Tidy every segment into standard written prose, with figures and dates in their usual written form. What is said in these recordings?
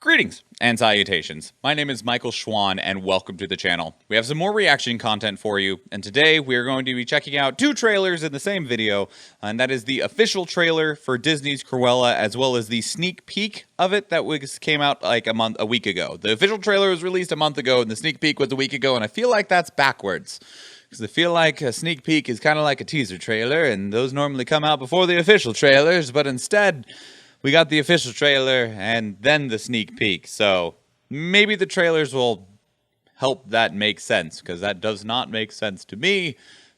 Greetings and salutations. My name is Michael Schwahn and welcome to the channel. We have some more reaction content for you, and today we are going to be checking out two trailers in the same video, and that is the official trailer for Disney's Cruella as well as the sneak peek of it that came out like a week ago. The official trailer was released a month ago and the sneak peek was a week ago, and I feel like that's backwards. Because I feel like a sneak peek is kind of like a teaser trailer, and those normally come out before the official trailers, but instead we got the official trailer and then the sneak peek. So maybe the trailers will help that make sense, because that does not make sense to me,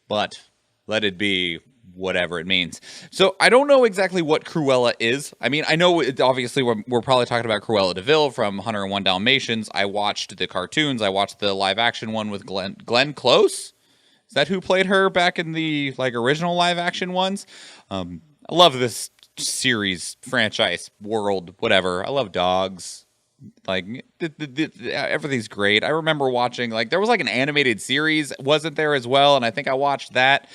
but let it be whatever it means. So I don't know exactly what Cruella is. I mean, I know obviously we're probably talking about Cruella de Vil from 101 Dalmatians. I watched the cartoons. I watched the live action one with Glenn Close. Is that who played her back in the original live action ones? I love this series, franchise, world, whatever. I love dogs. Everything's great. I remember watching, there was an animated series, wasn't there, as well, and I think I watched that.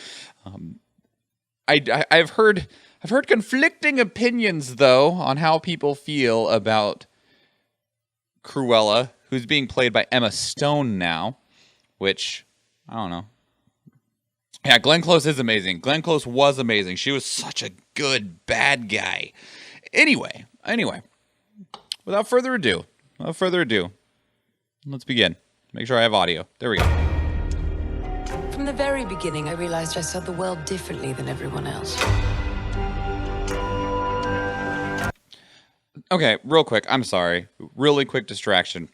I've heard conflicting opinions, though, on how people feel about Cruella, who's being played by Emma Stone now, which, I don't know. Yeah, Glenn Close is amazing. Glenn Close was amazing. She was such a good bad guy. Anyway, without further ado, let's begin. Make sure I have audio. There we go. From the very beginning, I realized I saw the world differently than everyone else. Okay, real quick. I'm sorry. Really quick distraction.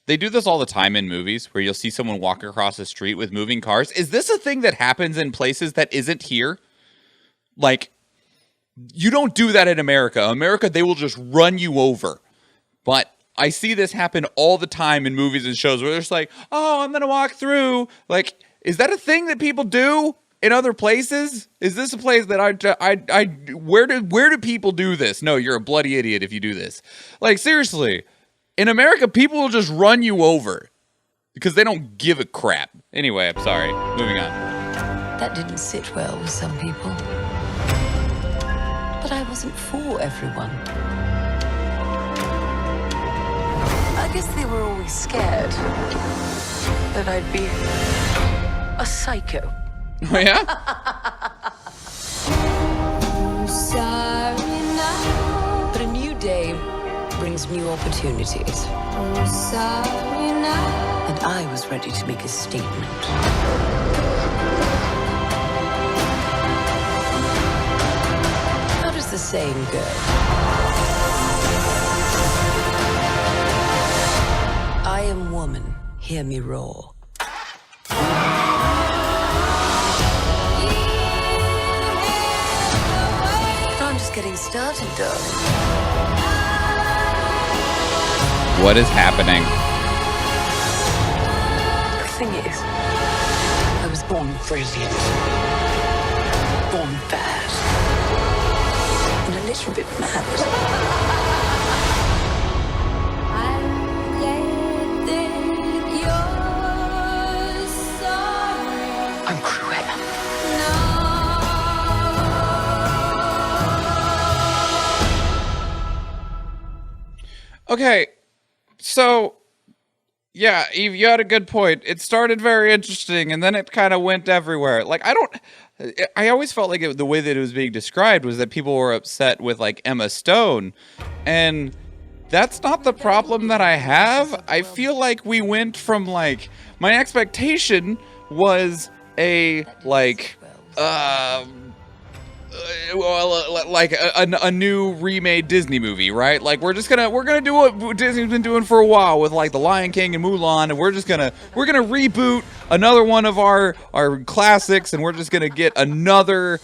They do this all the time in movies where you'll see someone walk across the street with moving cars. Is this a thing that happens in places that isn't here? You don't do that in America. America, they will just run you over. But I see this happen all the time in movies and shows where they're just like, oh, I'm going to walk through. Is that a thing that people do in other places? Is this a place that where do people do this? No, you're a bloody idiot if you do this. Seriously. In America, people will just run you over because they don't give a crap. Anyway, I'm sorry. Moving on. That didn't sit well with some people. But I wasn't for everyone. I guess they were always scared that I'd be a psycho. Oh, yeah? But a new day brings new opportunities. And I was ready to make a statement. How does the saying go? I am woman, hear me roar. I'm just getting started, darling. What is happening? The thing is, I was born brilliant, born bad, and a little bit mad. I'm Cruella. Okay. So, yeah, Eve, you had a good point. It started very interesting, and then it kind of went everywhere. I always felt like the way that it was being described was that people were upset with, Emma Stone, and that's not the problem that I have. I feel like we went from, my expectation was a new remade Disney movie, right? We're gonna do what Disney's been doing for a while with The Lion King and Mulan, and we're gonna reboot another one of our classics, and we're just gonna get another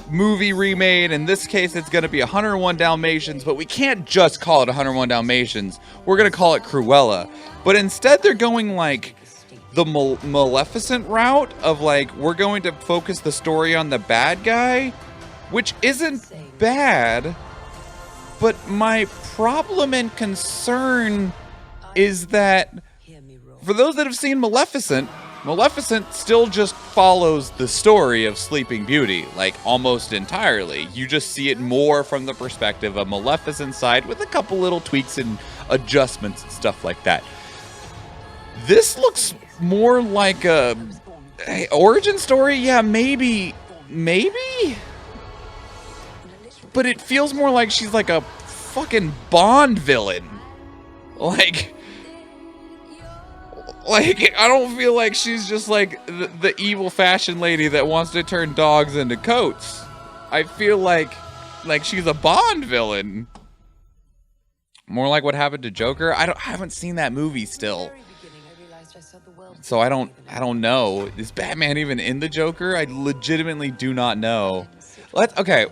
movie remade. In this case, it's gonna be 101 Dalmatians, but we can't just call it 101 Dalmatians. We're gonna call it Cruella. But instead, they're going the Maleficent route of we're going to focus the story on the bad guy, which isn't bad, but my problem and concern is that for those that have seen Maleficent still just follows the story of Sleeping Beauty, almost entirely. You just see it more from the perspective of Maleficent's side with a couple little tweaks and adjustments and stuff like that. This looks more like a origin story. Yeah, maybe. But it feels more like she's like a fucking Bond villain. Like I don't feel like she's just like the evil fashion lady that wants to turn dogs into coats. I feel like she's a Bond villain. More like what happened to Joker. I haven't seen that movie still. So I don't know. Is Batman even in the Joker? I legitimately do not know. Okay.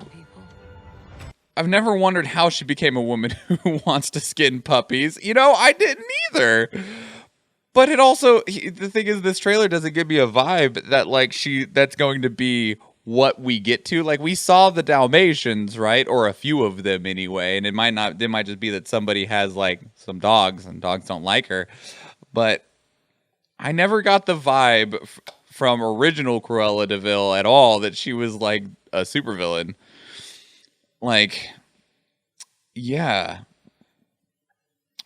I've never wondered how she became a woman who wants to skin puppies. You know, I didn't either. But it also, the thing is, this trailer doesn't give me a vibe that like that's going to be what we get to. Like, we saw the Dalmatians, right? Or a few of them anyway. And it might just be that somebody has like some dogs and dogs don't like her. But I never got the vibe from original Cruella de Vil at all that she was like a supervillain. Like, yeah.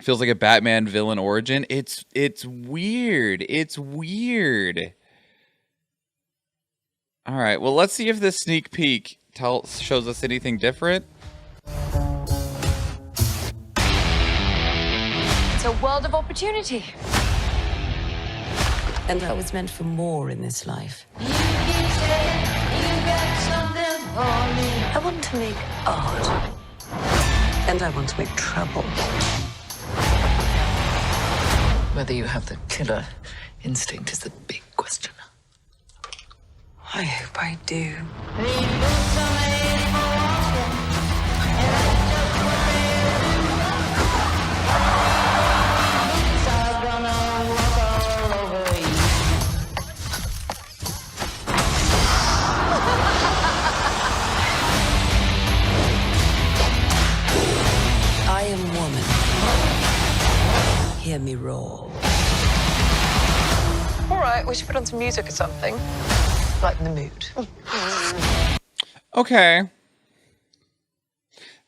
Feels like a Batman villain origin. It's weird. It's weird. All right, well, let's see if this sneak peek shows us anything different. It's a world of opportunity. And I was meant for more in this life. I want to make art. And I want to make trouble. Whether you have the killer instinct is the big question. I hope I do. I am woman. Hear me roar. All right, we should put on some music or something. Lighten the mood. Okay.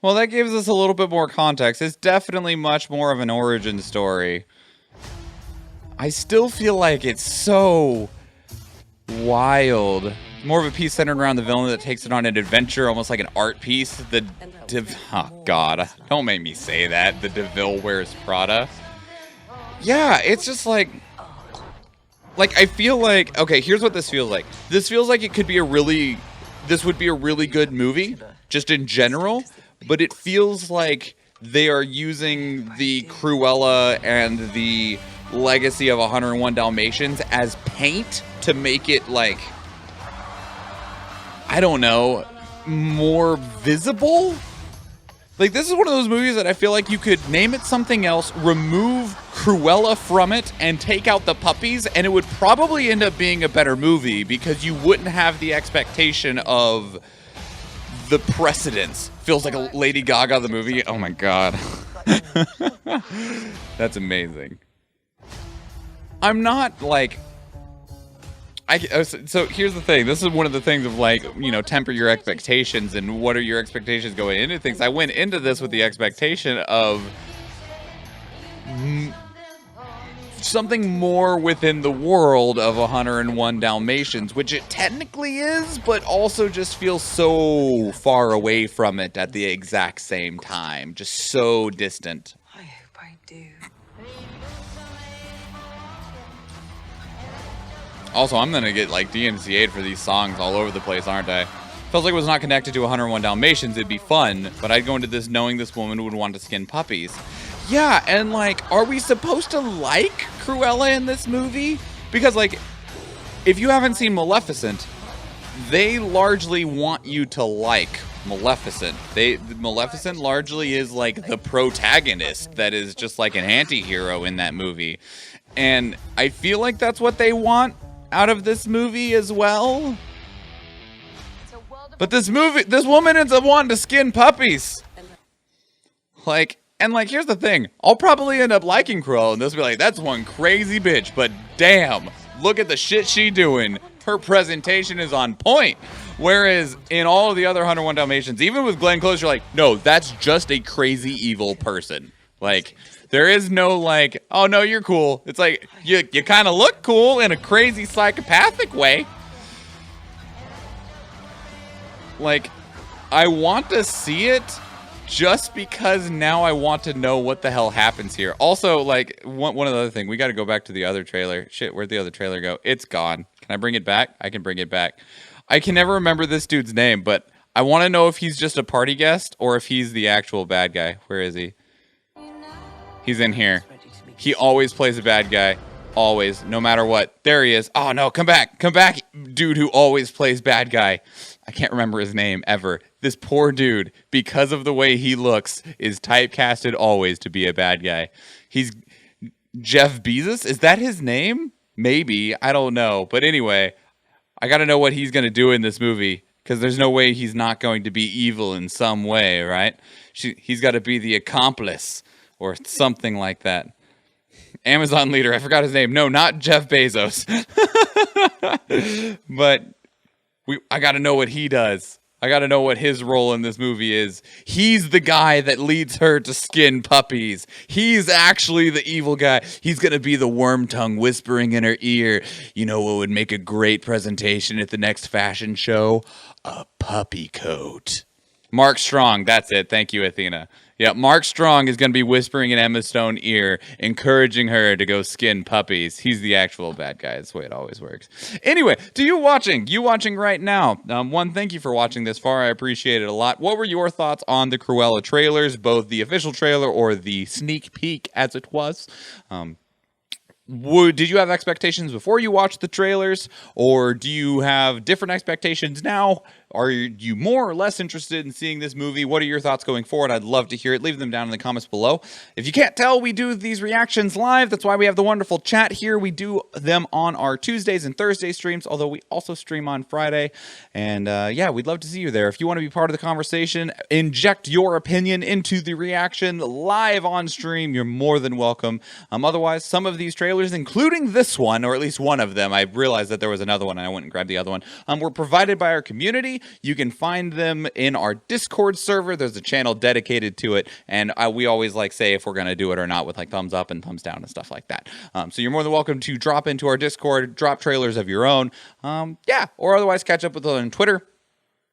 Well, that gives us a little bit more context. It's definitely much more of an origin story. I still feel like it's so wild. More of a piece centered around the villain that takes it on an adventure, almost like an art piece. Oh, God. Don't make me say that. The DeVille Wears Prada. Yeah, it's just like I feel like, okay, here's what this feels like. This feels like it could be this would be a really good movie, just in general, but it feels like they are using the Cruella and the legacy of 101 Dalmatians as paint to make it, like, I don't know, more visible? Like, this is one of those movies that I feel like you could name it something else, remove Cruella from it, and take out the puppies, and it would probably end up being a better movie because you wouldn't have the expectation of the precedence. Feels like a Lady Gaga the movie. Oh my God. That's amazing. I'm not like... So here's the thing. This is one of the things of, like, you know, temper your expectations and what are your expectations going into things. I went into this with the expectation of something more within the world of 101 Dalmatians, which it technically is, but also just feels so far away from it at the exact same time. Just so distant. I hope I do. Also, I'm gonna get like DMCA'd for these songs all over the place, aren't I? Feels like it was not connected to 101 Dalmatians. It'd be fun, but I'd go into this knowing this woman would want to skin puppies. Yeah, and like, are we supposed to like Cruella in this movie? Because like, if you haven't seen Maleficent, they largely want you to like Maleficent. Maleficent largely is like the protagonist that is just like an anti-hero in that movie. And I feel like that's what they want out of this movie as well. But this woman ends up wanting to skin puppies. Like, and like, here's the thing. I'll probably end up liking Cruella and this will be like, that's one crazy bitch, but damn, look at the shit she doing. Her presentation is on point. Whereas in all of the other 101 Dalmatians, even with Glenn Close, you're like, no, that's just a crazy evil person. Like, There is no like, oh no, you're cool. It's like, you kind of look cool in a crazy psychopathic way. Like, I want to see it just because now I want to know what the hell happens here. Also, like, one other thing, we got to go back to the other trailer. Shit, where'd the other trailer go? It's gone. Can I bring it back? I can bring it back. I can never remember this dude's name, but I want to know if he's just a party guest or if he's the actual bad guy. Where is he? He's in here. He always plays a bad guy. Always, no matter what. There he is. Oh no, come back, dude who always plays bad guy. I can't remember his name ever. This poor dude, because of the way he looks, is typecasted always to be a bad guy. He's Jeff Bezos? Is that his name? Maybe. I don't know. But anyway, I got to know what he's going to do in this movie, because there's no way he's not going to be evil in some way, right? He's got to be the accomplice or something like that. Amazon leader, I forgot his name. No, not Jeff Bezos. But I got to know what he does. I got to know what his role in this movie is. He's the guy that leads her to skin puppies. He's actually the evil guy. He's going to be the worm tongue whispering in her ear. You know what would make a great presentation at the next fashion show? A puppy coat. Mark Strong, that's it. Thank you, Athena. Yeah, Mark Strong is going to be whispering in Emma Stone's ear, encouraging her to go skin puppies. He's the actual bad guy. That's the way it always works. Anyway, to you watching right now, one, thank you for watching this far. I appreciate it a lot. What were your thoughts on the Cruella trailers, both the official trailer or the sneak peek as it was? Did you have expectations before you watched the trailers, or do you have different expectations now? Are you more or less interested in seeing this movie? What are your thoughts going forward? I'd love to hear it. Leave them down in the comments below. If you can't tell, we do these reactions live. That's why we have the wonderful chat here. We do them on our Tuesdays and Thursday streams, although we also stream on Friday. And yeah, we'd love to see you there. If you want to be part of the conversation, inject your opinion into the reaction live on stream, you're more than welcome. Otherwise, some of these trailers, including this one, or at least one of them, I realized that there was another one and I went and grabbed the other one, were provided by our community. You can find them in our Discord server. There's a channel dedicated to it, and we always say if we're going to do it or not with thumbs up and thumbs down and stuff like that. So you're more than welcome to drop into our Discord, drop trailers of your own, yeah, or otherwise catch up with us on Twitter.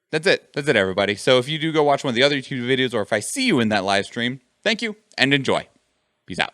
That's it, everybody. So if you do go watch one of the other YouTube videos, or if I see you in that live stream, thank you and enjoy. Peace out.